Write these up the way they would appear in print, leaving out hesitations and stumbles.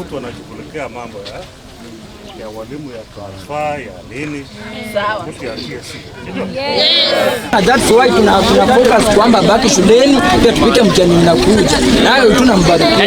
Mtu anashughulikia mambo ya walimu ya transfer ya nini. Sawa. That's why tuna focus kwamba baki shuleni pia tupite mtihani mnakuja. Nayo tunambariki.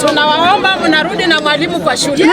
Tunawaomba mnarudi na mwalimu kwa shule.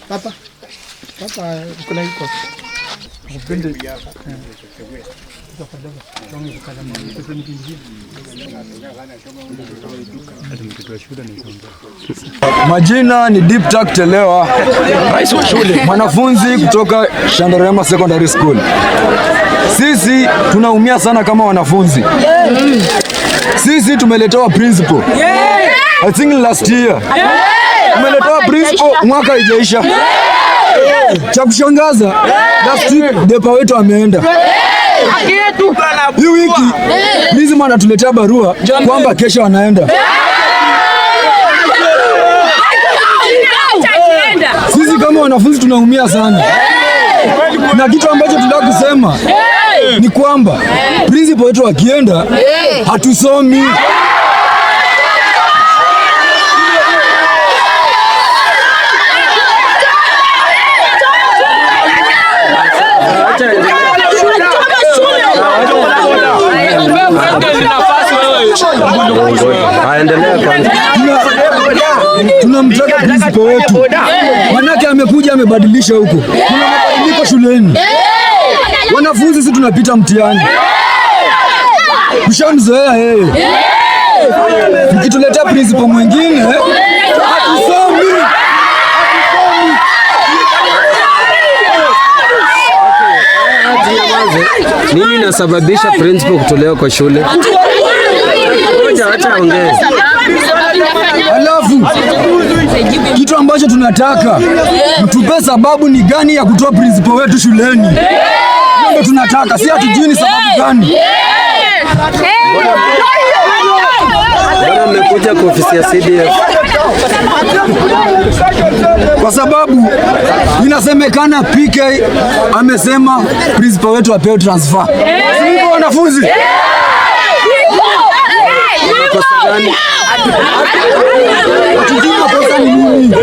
Papa, kuna iko. Upende. Majina ni Deep Tak Telewa, rais wa shule, mwanafunzi kutoka Shandarema Secondary School. Sisi tunaumia sana kama wanafunzi. Sisi tumeletewa principal. I think last year. Tumeletewa principal mwaka haijaisha. Cha kushangaza, last week depa wetu ameenda. Hii wiki Lizima anatuletea barua kwamba kesho anaenda. Sisi kama wanafunzi tunaumia sana. Na kitu ambacho tunataka kusema ni kwamba principal wetu akienda hatusomi. Tunamtaka principal wetu, manake amekuja amebadilisha huko. Kuna mabadiliko shuleni, wanafunzi sisi tunapita mtihani, kushamzoea yeye. Mkituletea principal mwingine hatusomi. Nini inasababisha principal kutolewa kwa shule? Acha ongee. Alafu kitu ambacho tunataka mtupe sababu ni gani ya kutoa principal wetu shuleni. Ndio tunataka, si hatujui ni sababu gani. Bwana mmekuja kwa ofisi ya CDF. Kwa sababu inasemekana PK amesema principal wetu apewe transfer. Sisi wanafunzi Kosa gani? Kosa ni nini?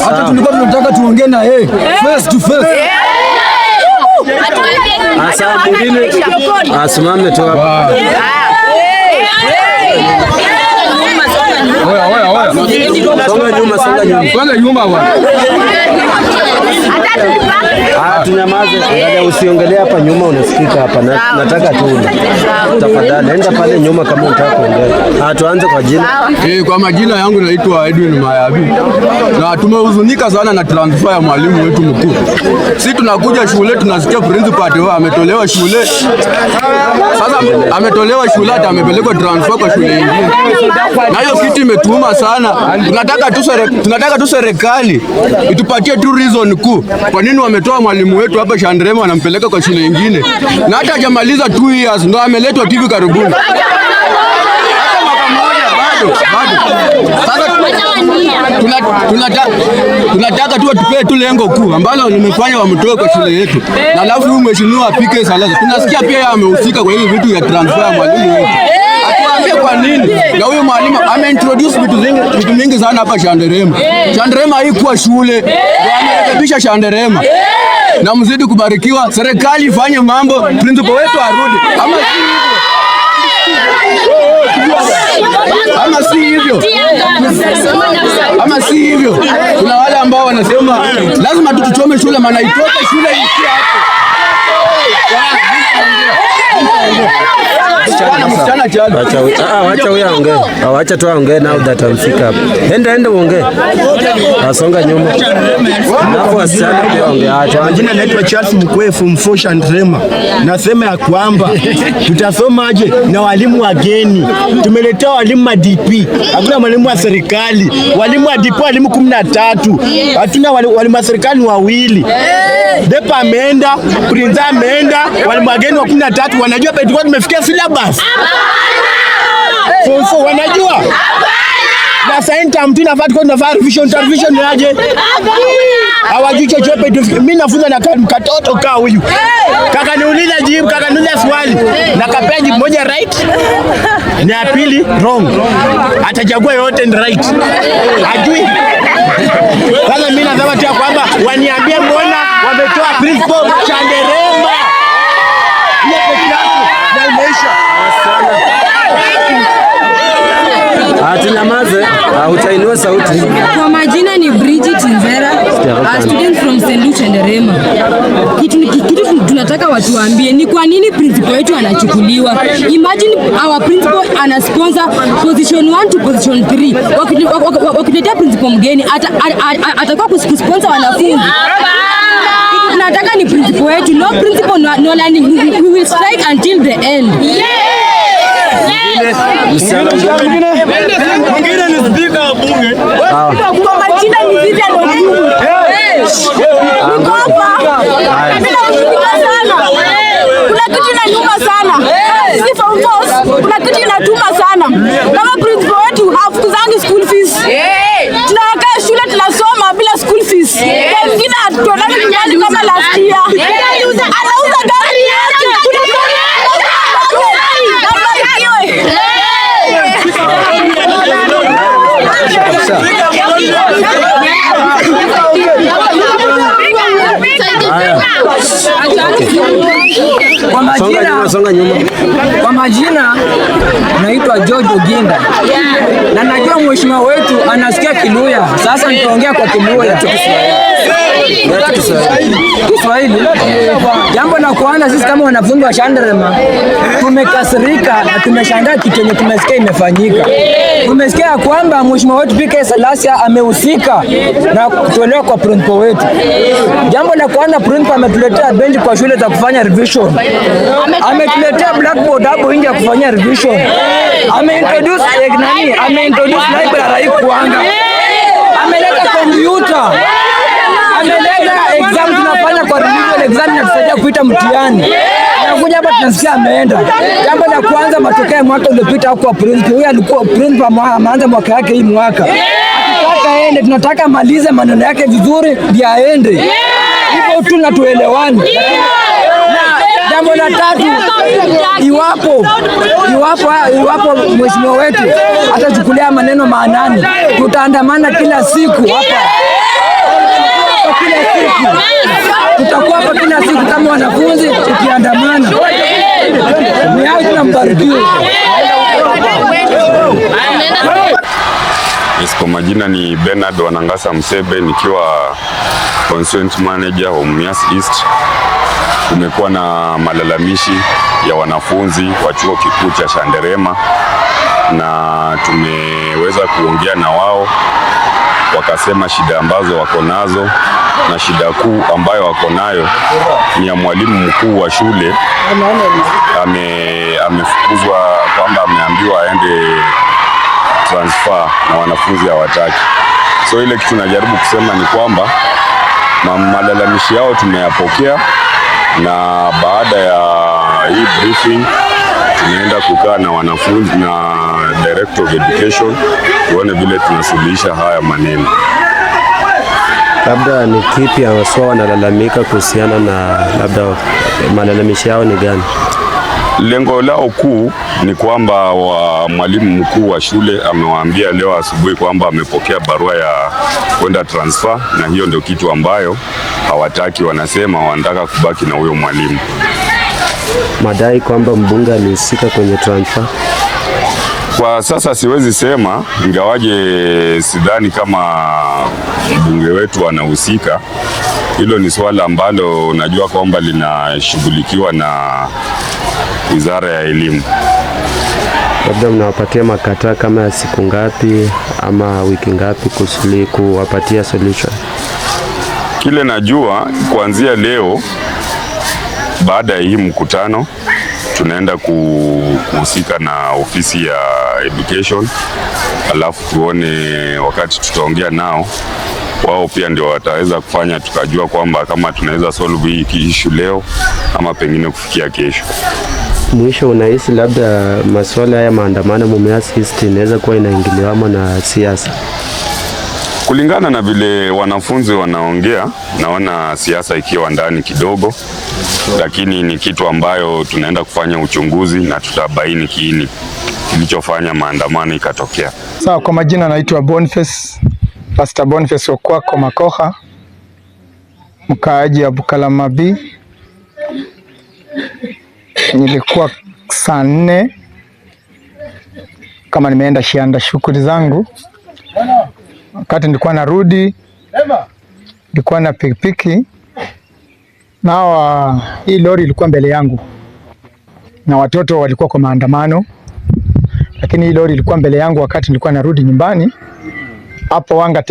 Hata tulikuwa tunataka tuongee na yeye face to face. Asa mwingine asimame tu hapa. Oya. Songa nyuma. Songa nyuma bwana. Tunyamaze, dada, usiongelee hapa nyuma, unasikika hapa. Nataka tu tafadhali enda pale nyuma kama unataka kuongea. Tuanze kwa jina. Kwa majina yangu naitwa Edwin Mayabi. Na tumehuzunika sana na transfer ya mwalimu wetu mkuu. Sisi tunakuja shule tunasikia principal ametolewa shule. Sasa ametolewa shule hata amepelekwa transfer kwa shule nyingine. Na hiyo kitu imetuma sana. Tunataka tu serikali itupatie tu reason kuu. Kwa nini wametoa mwalimu wetu hapa Shandrema wanampeleka kwa shule nyingine? Na hata hajamaliza 2 years ndo ameletwa TV karibuni. Tunataka tu tupee tu lengo kuu ambalo limefanya wamtoe kwa shule yetu. Na alafu huyu mheshimiwa apike salasa. Tunasikia pia yeye amehusika kwa hiyo vitu ya transfer ya mwalimu wetu. Atuambie kwa nini? Na huyo mwalimu ameintroduce vitu mingi sana hapa Shandrema. Shandrema haikuwa shule. Ndio amerekebisha Shandrema. Na mzidi kubarikiwa, serikali ifanye mambo, principal wetu arudi. Ama si hivyo. Kuna wale ambao wanasema lazima tutuchome shule maana itoke shule hii hapo. Wacha huyo aongee. Wacha tu aongee now that amefika hapo. Enda uongee. Asonga nyuma. Hapo wasichana pia ongea. Jina naitwa Charles Mkwefu Mfosha Ndrema. Nasema ya kwamba tutasomaje na walimu wageni. Tumeletea walimu ma DP. Hakuna walimu wa serikali. Walimu wa DP walimu 13. Hatuna walimu wa serikali wawili. Depa ameenda, Prince ameenda, walimu wageni wa 13 wanajua tulikuwa tumefikia syllabus. So wanajua. Na sasa mtina fatu kwa nafaa revision ni aje? Hawajui chochote. Mimi nafunza na katoto kaa huyu. Kaka niuliza jibu, kaka niuliza swali. Na kapea jibu moja right. Na ya pili wrong. Atachagua yote ni right. Hajui. Sasa mimi nasema tu kwamba waniambie mbona wametoa principal Shandrema. Hiyo pekee yake na imeisha. Tunyamaze, utainua sauti. Kwa majina ni Bridget Nzera, a student from St. Luke Shandrema. Kitu tunataka watuambie ni kwa nini principal wetu anachukuliwa. Imagine our principal ana sponsor position 1 to position 3. Wakiletea principal mgeni atakuwa kusponsor wanafunzi. Tunataka ni principal wetu, no principal no learning. We will strike until the end. Mwingine ni speaker wa bunge. Kwa majina ni Vivian Ogungu. Niko hapa. Kuna kitu inaniuma sana. Sisi form 4 kuna kitu inatuma sana. Kama principal wetu hafukuzangi school fees. Tunakaa shule tunasoma bila school fees. Wengine hatuonani nyumbani kama last year. Anauza gari yake. Kwa majina naitwa George Oginda. Na najua mheshimiwa wetu anasikia Kiluya. Sasa nitaongea kwa Kiluya. Kiswahili. Jambo la kwanza, sisi kama wanafunzi wa Shandrema tumekasirika na tumeshangaa kitu yenye tumesikia imefanyika. Tumesikia kwamba mheshimiwa wetu PK Salasia amehusika na kutolewa kwa principal wetu. Jambo la kwanza, principal ametuletea benchi kwa shule za kufanya revision. Ametuletea blackboard hapo nje ya kufanya revision. Ameintroduce library kuanga. Ameleta computer. Ameleta exam tunafanya kwa revision exam na tusaidia kuita mtihani. Anakuja hapa tunasikia ameenda. Jambo la kwanza, matokeo mwaka uliopita huko principal. Huyu alikuwa principal ameanza mwaka yake hii mwaka. Akitaka aende, tunataka malize maneno yake vizuri ndio aende. Hivyo tu na tuelewane. Jambo la tatu, iwapo mheshimiwa wetu atachukulia maneno maanani, tutaandamana kila siku hapa. Tutakuwa hapa kila siku kama wanafunzi tukiandamana. Ni hao tunambarikiwa. Yes, kwa majina ni Bernard Wanangasa Msebe, nikiwa Constituent Manager wa Mumias East. Kumekuwa na malalamishi ya wanafunzi wa chuo kikuu cha Shanderema na tumeweza kuongea na wao, wakasema shida ambazo wako nazo, na shida kuu ambayo wako nayo ni ya mwalimu mkuu wa shule amefukuzwa, kwamba ameambiwa aende transfer na wanafunzi hawataki. So ile kitu najaribu kusema ni kwamba malalamishi yao tumeyapokea, na baada ya hii briefing tunaenda kukaa na wanafunzi na Director of Education tuone vile tunasuluhisha haya maneno. Labda ni kipi haswa wanalalamika kuhusiana na labda malalamishi yao ni gani? Lengo lao kuu ni kwamba mwalimu mkuu wa shule amewaambia leo asubuhi kwamba amepokea barua ya kwenda transfer, na hiyo ndio kitu ambayo hawataki. Wanasema wanataka kubaki na huyo mwalimu. Madai kwamba mbunge alihusika kwenye transfer, kwa sasa siwezi sema, ingawaje sidhani kama mbunge wetu anahusika. Hilo ni swala ambalo najua kwamba linashughulikiwa na Wizara ya Elimu. Labda mnawapatia makataa kama ya siku ngapi ama wiki ngapi kusuli kuwapatia solution? Kile najua kuanzia leo, baada ya hii mkutano, tunaenda kuhusika na ofisi ya education, alafu tuone wakati tutaongea nao, wao pia ndio wataweza kufanya tukajua kwamba kama tunaweza solve hii issue leo ama pengine kufikia kesho. Mwisho, unahisi labda masuala ya maandamano Mumias East inaweza kuwa inaingiliwamo na siasa? Kulingana na vile wanafunzi wanaongea, naona siasa ikiwa ndani kidogo, lakini ni kitu ambayo tunaenda kufanya uchunguzi na tutabaini kiini kilichofanya maandamano ikatokea. Sawa, kwa majina naitwa Boniface, Pastor Boniface Okwako Makoha, mkaaji wa Bukalamabi. Nilikuwa saa 4 kama nimeenda shianda shughuli zangu. Wakati nilikuwa narudi, nilikuwa na pikipiki na hii lori ilikuwa mbele yangu na watoto walikuwa kwa maandamano, lakini hii lori ilikuwa mbele yangu wakati nilikuwa narudi nyumbani hapo Wanga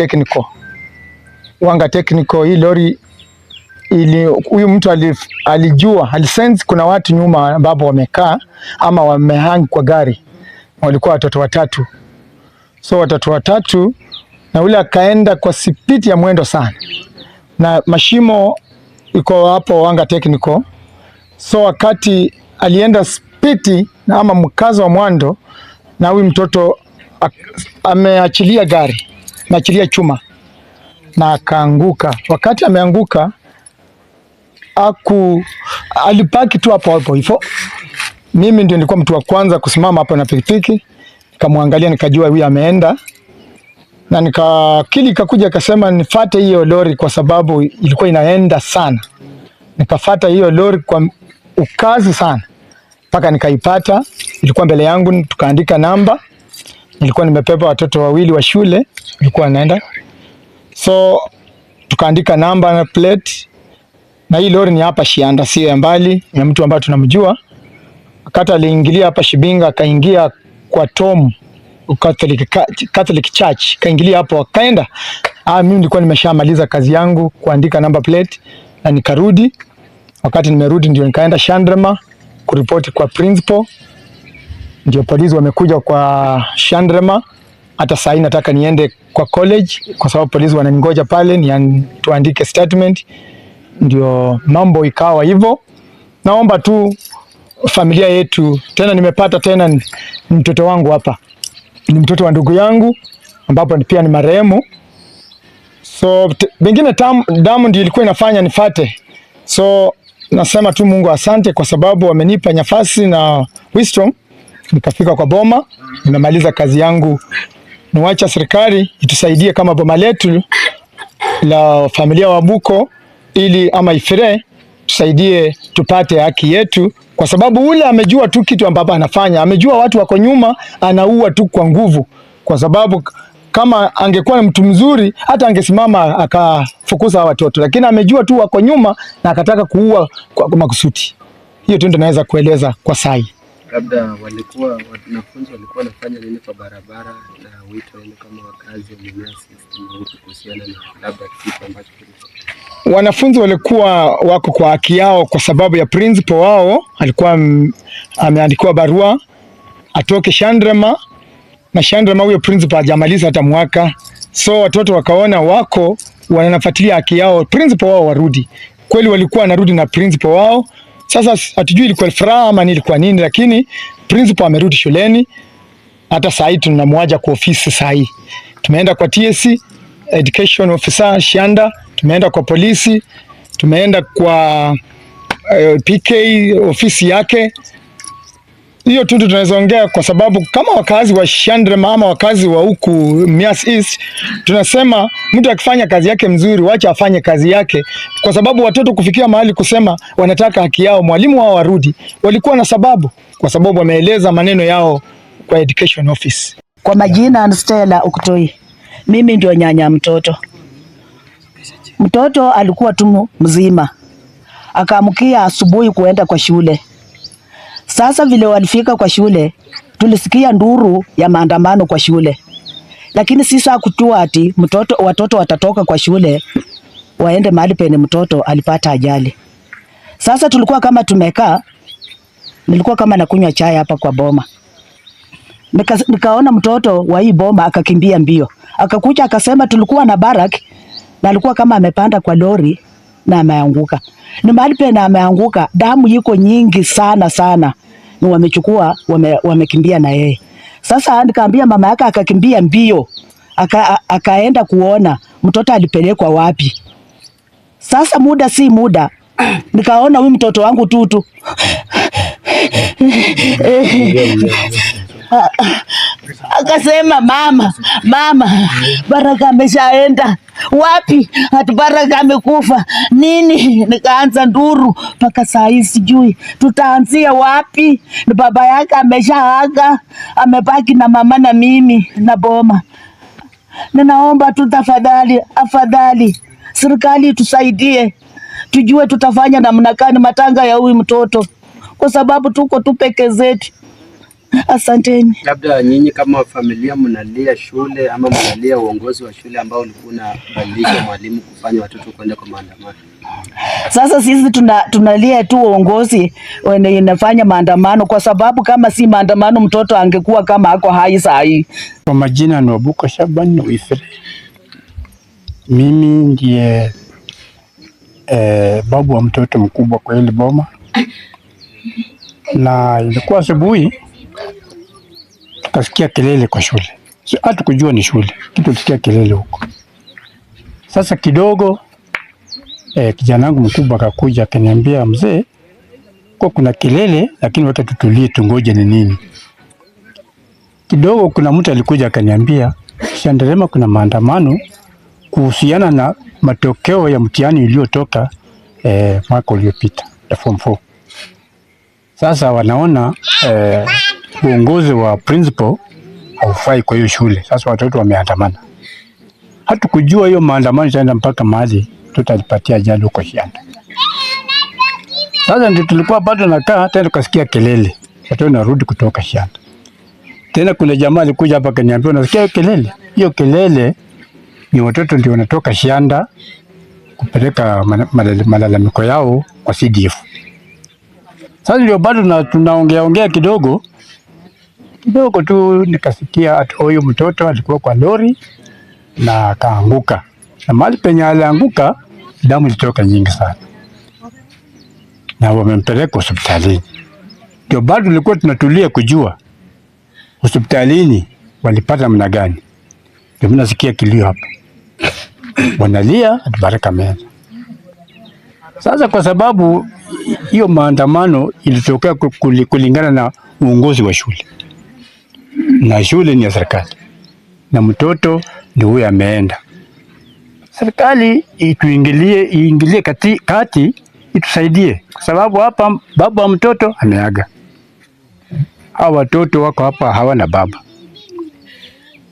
Technical. Hii lori huyu mtu alijua, alisense kuna watu nyuma ambapo wamekaa ama wamehang kwa gari, walikuwa watoto watatu. So watoto watatu, na ule akaenda kwa spidi ya mwendo sana, na mashimo iko hapo Wanga Technical. So wakati alienda spidi na ama mkazo wa mwendo, na huyu mtoto ameachilia gari, ameachilia chuma na akaanguka. Wakati ameanguka alipaki tu hapo hivyo. Mimi ndio nilikuwa mtu wa kwanza kusimama hapo na pikipiki, nikamwangalia, nikajua huyu ameenda, na akili ikakuja akasema nifuate hiyo lori kwa sababu ilikuwa inaenda sana. Nikafuata hiyo lori kwa ukazi sana mpaka nikaipata, ilikuwa mbele yangu, tukaandika namba. Nilikuwa nimepepa watoto wawili wa shule, ilikuwa naenda, so tukaandika namba na plate. Na hii lori ni hapa Shianda, sio ya mbali, ni mtu ambaye tunamjua. Wakati aliingilia hapa Shibinga, akaingia kwa Tom Catholic Church, kaingilia hapo akaenda. Mimi nilikuwa nimeshamaliza kazi yangu kuandika number plate na nikarudi. Wakati nimerudi ndio nikaenda Shanderema kuripoti kwa principal. Ndio polisi wamekuja kwa Shanderema. Hata sasa nataka niende kwa college kwa sababu polisi wananingoja pale tuandike statement. Ndio mambo ikawa hivyo. Naomba tu familia yetu, tena nimepata tena mtoto wangu hapa, ni mtoto wa ndugu yangu ambapo pia ni marehemu. So bengine damu ndio ilikuwa inafanya nifate. So nasema tu Mungu asante kwa sababu amenipa nafasi na wisdom, nikafika kwa boma, nimemaliza kazi yangu. Niwacha serikali itusaidie kama boma letu la familia wa Buko, ili ama Ifire tusaidie tupate haki yetu, kwa sababu ule amejua tu kitu ambapo anafanya, amejua watu wako nyuma, anaua tu kwa nguvu, kwa sababu kama angekuwa mtu mzuri hata angesimama akafukuza watoto, lakini amejua tu wako nyuma na akataka kuua kwa makusudi. Hiyo tu ndio naweza kueleza kwa sai. Labda wanafunzi walikuwa wanafanya nini kwa barabara, na wito wenu kama wakazi wa Mumias East kuhusiana na labda kitu ambacho wanafunzi walikuwa wako kwa haki yao, kwa sababu ya principal wao alikuwa ameandikiwa barua atoke Shandrema, na Shandrema huyo principal hajamaliza hata mwaka, so watoto wakaona wako wanafuatilia haki yao, principal wao warudi. Kweli walikuwa wanarudi na principal wao. Sasa hatujui ilikuwa furaha ama ilikuwa nini, lakini principal amerudi shuleni. Hata saa hii tunamwaja kwa ofisi saa hii. Tumeenda kwa TSC Education Officer Shanda, tumeenda kwa polisi, tumeenda kwa PK ofisi yake. Hiyo tu tunaweza ongea, kwa sababu kama wakazi wa Shandrema ama wakazi wa huku Mumias East tunasema mtu akifanya kazi yake mzuri wacha afanye kazi yake, kwa sababu watoto kufikia mahali kusema wanataka haki yao, mwalimu wao warudi, walikuwa na sababu, kwa sababu wameeleza maneno yao kwa Education Office. Kwa majina Stella Ukutoi, mimi ndio nyanya mtoto. Mtoto alikuwa tu mzima, akaamkia asubuhi kuenda kwa shule. Sasa vile walifika kwa shule, tulisikia nduru ya maandamano kwa shule. Lakini sisi hakutua ati watoto watatoka kwa shule waende mahali penye mtoto alipata ajali. Sasa tulikuwa kama tumekaa, nilikuwa kama nakunywa chai hapa kwa boma. Nikaona mtoto wa hii boma akakimbia mbio. Akakuja akasema tulikuwa na barak na alikuwa kama amepanda kwa lori na ameanguka. Ni mahali penye ameanguka, damu yiko nyingi sana sana. Ni wamechukua wamekimbia na yeye. Sasa nikaambia mama yake, akakimbia mbio. Akaenda kuona mtoto alipelekwa wapi. Sasa muda si muda nikaona huyu mtoto wangu Tutu akasema mama, Baraka ameshaenda. Wapi? Ati Baraka amekufa nini? Nikaanza nduru mpaka saa hii sijui tutaanzia wapi. Ni baba yake ameshaaga, amebaki na mama na mimi na boma. Ninaomba tu afadhali serikali tusaidie, tujue tutafanya namna gani matanga ya huyu mtoto, kwa sababu tuko tu peke zetu. Asanteni. Labda nyinyi kama familia mnalia shule ama mnalia uongozi wa shule ambao ulikuwa unabadilisha mwalimu kufanya watoto kwenda kwa maandamano? Sasa sisi tunalia tu uongozi inafanya maandamano, kwa sababu kama si maandamano mtoto angekuwa kama ako hai saa hii. Kwa majina ni Wabuko Shaban Wifre. Mimi ndiye babu wa mtoto mkubwa kwa hili boma, na ilikuwa asubuhi tukasikia kelele kwa shule. Hata kujua ni shule, kitu tusikia kelele huko. Sasa kidogo kijana wangu mkubwa akakuja akaniambia, mzee, kuna kelele lakini wacha tutulie tungoje ni nini. Kidogo kuna mtu alikuja akaniambia, Shandrema kuna maandamano kuhusiana na matokeo ya mtihani uliotoka mwaka uliopita ya form 4. Sasa wanaona uongozi wa principal haufai kwa hiyo shule. Sasa watoto wameandamana. Hatukujua hiyo maandamano itaenda mpaka mahali tutalipatia ajali huko Shanda. Sasa ndio tulikuwa bado nakaa, tena tukasikia kelele. Watoto narudi kutoka Shanda. Tena kuna jamaa alikuja hapa akaniambia, unasikia kelele? Hiyo kelele ni watoto ndio wanatoka Shanda kupeleka malalamiko yao kwa CDF. Sasa ndio bado tunaongea kidogo tu, nikasikia ati huyo mtoto alikuwa kwa lori na akaanguka, na mahali penye alianguka damu ilitoka nyingi sana na wamempeleka hospitalini. Ndio bado tulikuwa tunatulia kujua hospitalini walipata namna gani. Ndio mimi nasikia kilio hapa, wanalia ati Baraka ameenda. Sasa kwa sababu hiyo maandamano ilitokea kulingana na uongozi wa shule, na shule ni ya serikali na mtoto ndio huyo ameenda, serikali iingilie kati itusaidie, kwa sababu hapa baba wa mtoto ameaga. Hao watoto wako hapa hawana baba.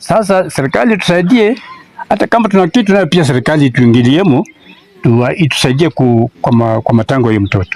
Sasa serikali tusaidie, hata kama tuna kitu nayo pia serikali tuingiliemo, itusaidie kwa matango ya mtoto.